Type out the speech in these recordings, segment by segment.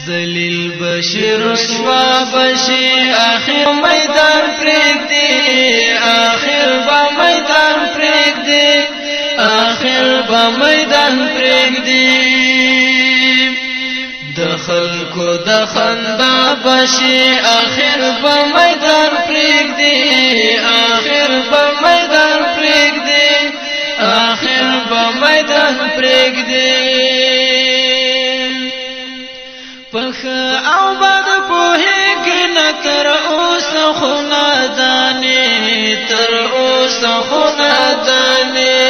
ذلیل بشی رسوا بشی آخر میدان پریږدي آخر با میدان پریږدي آخر با میدان پریږدي د خلکو د خندا بشي آخر با میدان پریږدي آخر با میدان پریږدي آخر با میدان پریږدي پخ او بد پوهیږي نه تر اوسه خو نادانې تر اوسه خو نادانې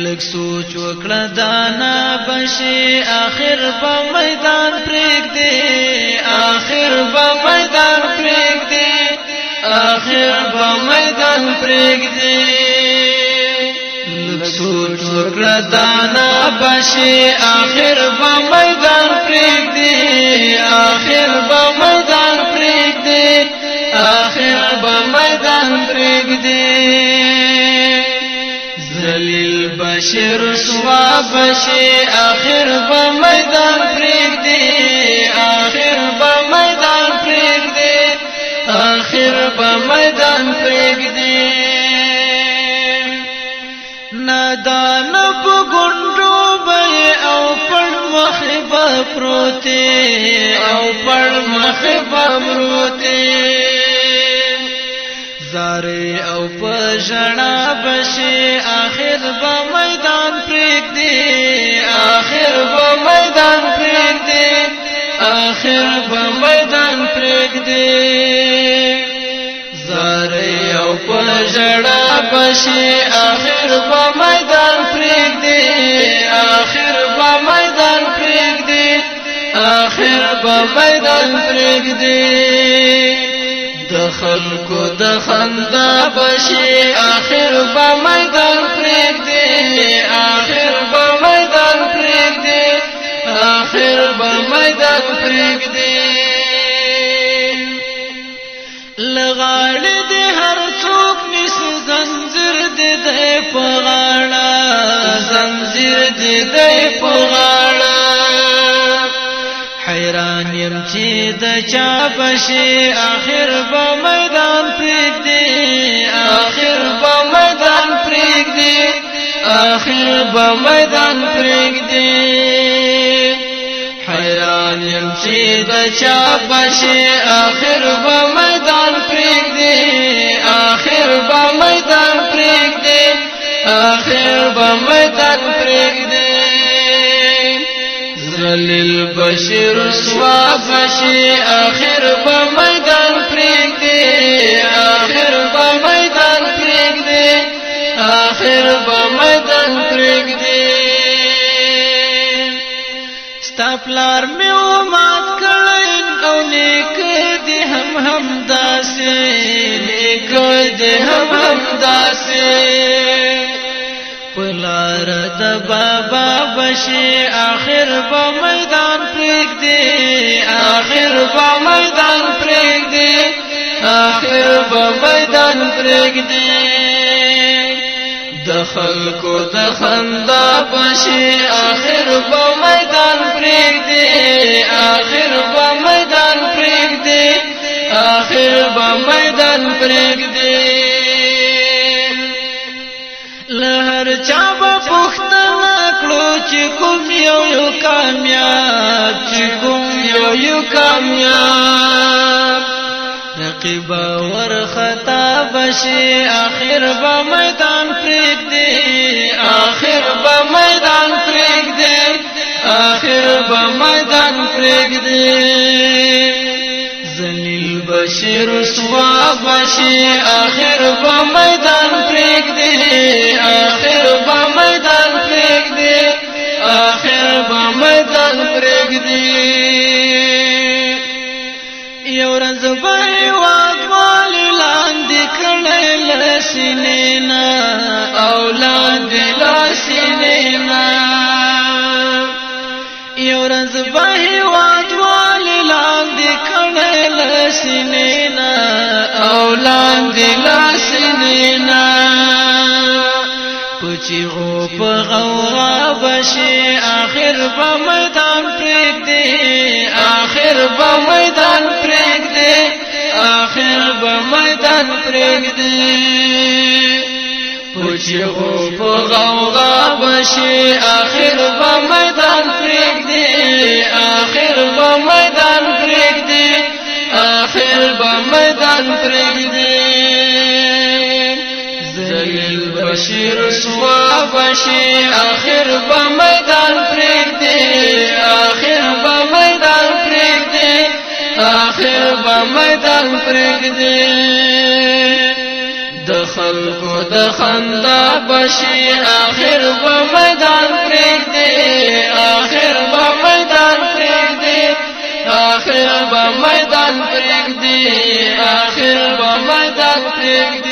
لږ سوچ وکړه دانا بشي آخر به میدان پریږدي آخر به میدان پریږدي آخر به میدان پریږدي سوچ وکړه دانا بشي آخر به میدان پریږدي آخر به میدان پریږدي آخر به میدان پریږدي ذلیل بشي رسوا بشي آخر به میدان پریږدي آخر به میدان پریږدي آخر به میدان پریږدي نادان په ګوندو به او پړ مخې به پروتې او پړ مخې به پروتې زارې او په ژړا بشي آخر به میدان پریږدي آخر به میدان پریږدي آخر به میدان پریږدي زارې او په ژړا بشي آخر به میدان پریږدي آخر به میدان پریږدي آخر به میدان پریږدي د خلکو د خندا بشي آخر به میدان پریږدي آخر به میدان پریږدي آخر به میدان پریږدي لغاړې دې هر څوک نیسي زنځیر دې دی په غاړه زنځیر دې دی په غاړه حیران یم چې د چا بشي آخر به میدان پریږدي آخر به میدان پریږدي آخر به میدان پریږدي حیران یم چې د چا بشي آخر به میدان پریږدي آخر به میدان پریږدي آخر به میدان پریږدي ذلیل بشي رسوا بشي آخر به میدان پریږدي آخر به میدان پریږدي آخر به میدان پریږدي ستا پلار مې ومات کړی او نیکه دې هم داسې نیکه دې هم داسې په لاره د بابا بشي آخر به میدان پریږدي آخر به میدان پریږدي آخر به میدان پریږدي د خلکو د خندا بشي آخر به میدان پریږدي آخر به میدان پریږدي آخر به میدان پریږدي له هر چا به پوښتنه کړو چې کوم یو کامیاب چې کوم یو کامیاب رقیب ورخطا بشي آخر به میدان پریږدي آخر به میدان پریږدي آخر به میدان پریږدي ذلیل بشي رسوا بشي آخر به میدان پریږدي آخر به میدان پریږدي آخر به میدان پریږدي یو ورځ به هېواد والي لاندې کړی له سینې نه او لاندې له سینې نه یو ورځ به هېواد والي لاندې کړی له سینې نه او لاندې له سینې نه په چیغو په غوغا بشي آخر به میدان پریږدي میدان پرېږدي پچغو په غوغا بشي آخر به میدان پرېږدي آخر به میدان پرېږدي آخر به میدان پرېږدي ذلیل بشي رسوا بشي آخر به میدان پرېږدي آخر به میدان پرېږدي آخر به میدان پرېږدي د خلکو د خندا بشي آخر به میدان پرېږدي آخر به میدان پرېږدي آخر به میدان پرېږدي آخر به میدان پرېږدي